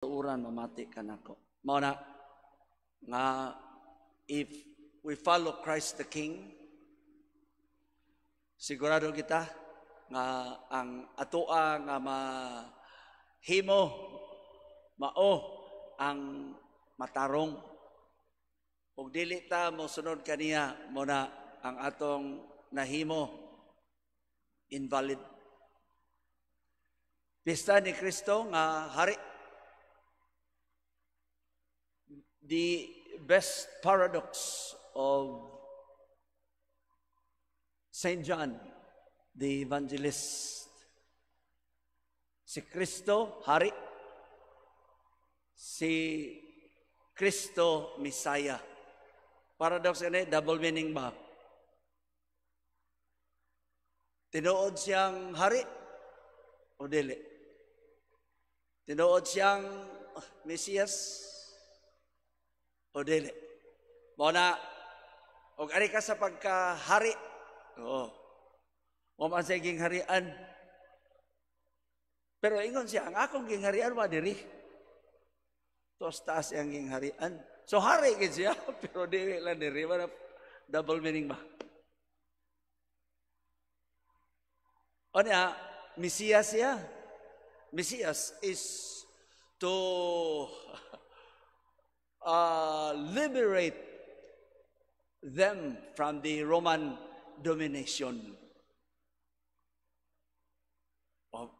Uran mamati kanako. Mao na nga if we follow Christ the King, sigurado kita nga ang atoa nga mahimo mao ang matarong. Ug dili ta mo sunod kaniya mo na ang atong nahimo invalid. Pista ni Kristo nga hari. The best paradox of Saint John, the evangelist. Si Kristo, hari. Si Kristo, Messiah. Paradox ini, double meaning ba? Tinuod siyang hari o dili? Tinuod siyang Mesias o dili? Mao na, og ari ka sa pagkahari. Oo. Wa man sa gingharian. Pero ingon siya, ang akong gingharian wa diri. Tos taas ang gingharian. So hari gid siya, pero dili lang diri. Double meaning ba? O niya, Mesias siya. Mesias is to liberate them from the Roman domination.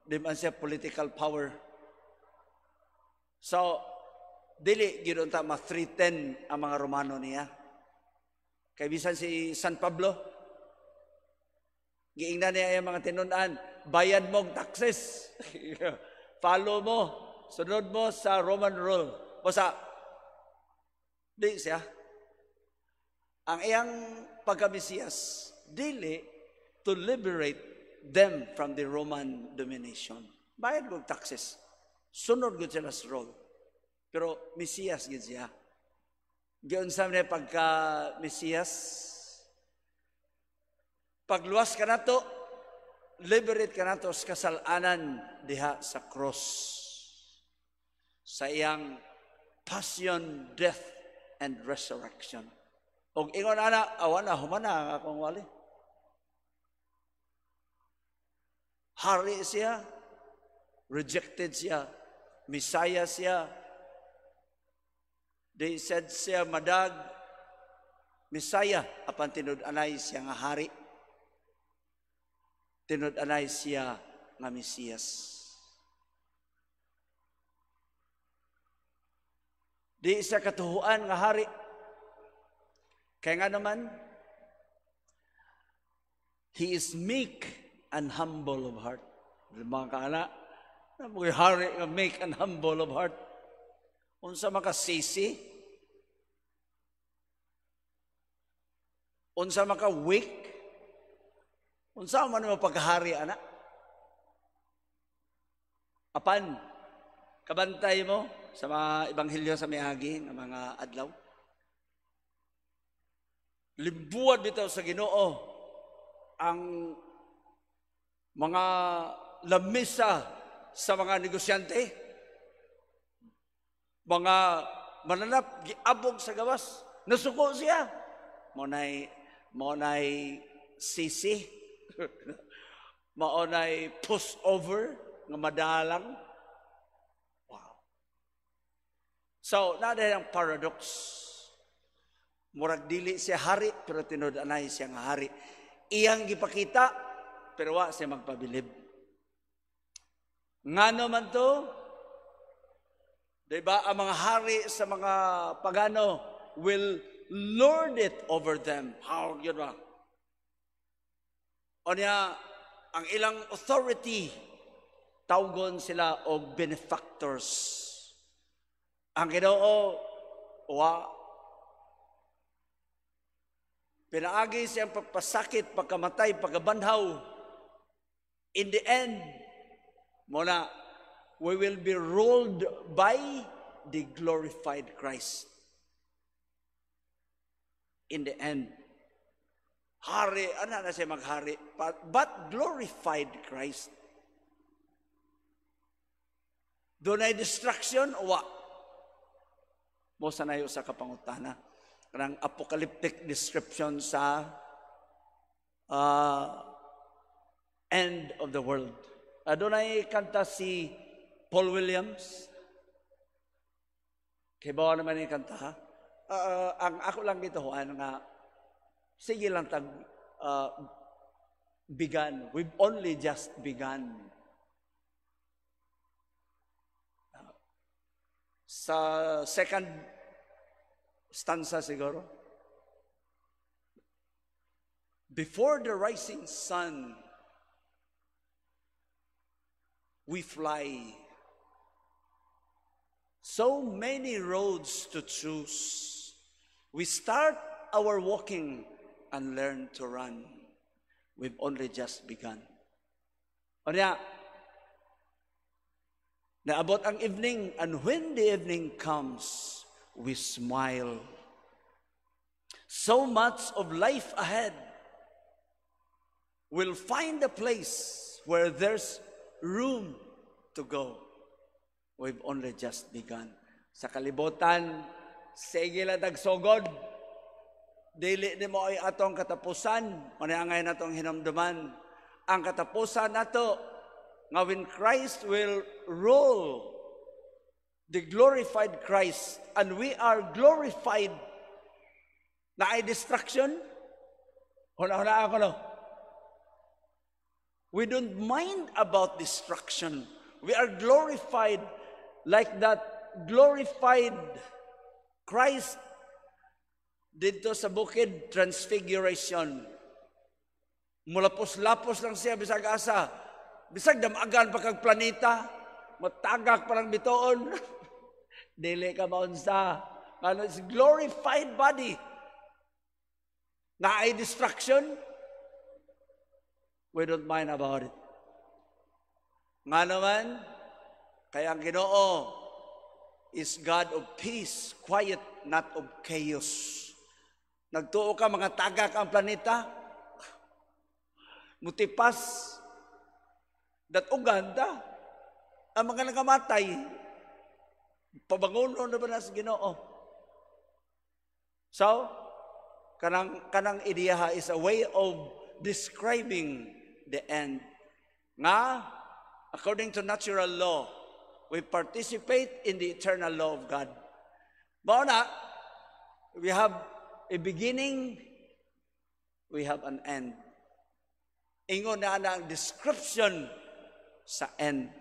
Di man siya political power. So, dili gidon ta ma-threaten ang mga Romano niya. Kay bisan si San Pablo, giingnan niya ang mga tinun-an, bayad mong taxes. Follow mo, sunod mo sa Roman rule. Basta, di siya. Ang iyang pagka-Mesiyas, dili to liberate them from the Roman domination. Bayad mo taxes. Sunod ko sila sa role. Pero Mesiyas gid siya. Giunsa man pagka-Mesiyas, pagluwas ka nato, liberate ka nato sa kasalanan diha sa cross. Sa iyang passion, death, and resurrection. Og ingon ana, awan na humana ang akong wali. Hari siya, rejected siya, Messiah siya. They said siya madag, Messiah, apan tinud-anay siya nga hari. Tinud-anay siya nga Mesiyas. Di siya katuhuan nga hari. Kaya nga naman, he is meek and humble of heart. Mga kaana, mga hari nga meek and humble of heart. Unsa makasisi, unsa maka-weak, unsa man mo pagkahari, anak. Apan, kabantay mo sa mga ebanghelyo sa miagi ng mga adlaw. Limbuan bitaw sa Ginoo ang mga lamisa sa mga negosyante, mga mananap giabog sa gawas, nasuko siya. Maunay sisi, maunay pushover nga madalang. So, nada ang paradox. Murag dili siya hari, pero tinud-anay siya nga hari. Iyang gipakita, pero wa siya magpabilib. Ngano man to? Diba, ang mga hari sa mga pagano will lord it over them. How yun ba? O niya, ang ilang authority, tawgon sila og benefactors. Ang Ginoo, pinaagi siyang pagpasakit, pagkamatay, pagkabanhaw. In the end, muna, we will be ruled by the glorified Christ. In the end, hari, ano na siya maghari? But glorified Christ. Doon ay distraction o wa? Mo sanayo sa kapangutana. Kanang apocalyptic description sa end of the world. Doon ay kanta si Paul Williams. Kaya bawa naman yung kanta, ha? Ang ako lang dito, nga, sige lang begun. We've only just begun. Sa second stanza siguro, before the rising sun, we fly. So many roads to choose. We start our walking and learn to run. We've only just begun. O niya, naabot ang evening, and when the evening comes, we smile. So much of life ahead. We'll find a place where there's room to go. We've only just begun. Sa kalibutan, sige lang dagsogod. Dili ni mo ay atong katapusan. Manayangay natong hinamduman. Ang katapusan nato, nga when Christ will rule, the glorified Christ, and we are glorified, na ay distraction. Hula-hula ako no. We don't mind about destruction. We are glorified like that glorified Christ dito sa bukid transfiguration. Mulapos-lapos lang siya bisag asa. Bisag damagan pa kag planeta, matagak pa lang bitoon. Dili ka maunsa. Ano is glorified body. Na ay distraction. We don't mind about it. Nga naman, kaya ang Ginoo is God of peace, quiet, not of chaos. Nagtuo ka, mga tagak ang planeta, mutipas, uganda, ang mga nagamatay, pabanguno na ba na sa Ginoo? So, kanang ideya is a way of describing the end. Nga, according to natural law, we participate in the eternal law of God. Bauna, we have a beginning, we have an end. Ingon na ang description sa end.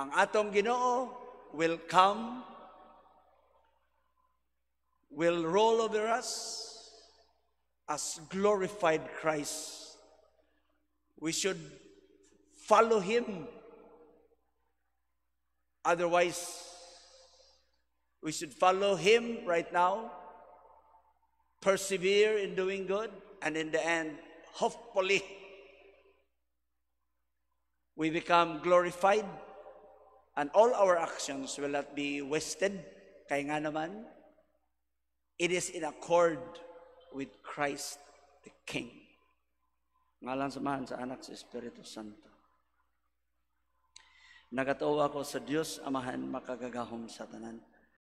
Ang atong Ginoo will come, will roll over us as glorified Christ. We should follow Him. Otherwise, we should follow Him right now, persevere in doing good, and in the end, hopefully, we become glorified, and all our actions will not be wasted. Kaya nga naman, it is in accord with Christ the King. Ngalan samahan sa Anak sa Espiritu Santo. Nagatuwa ko sa Diyos, Amahan, makagagahom sa tanan.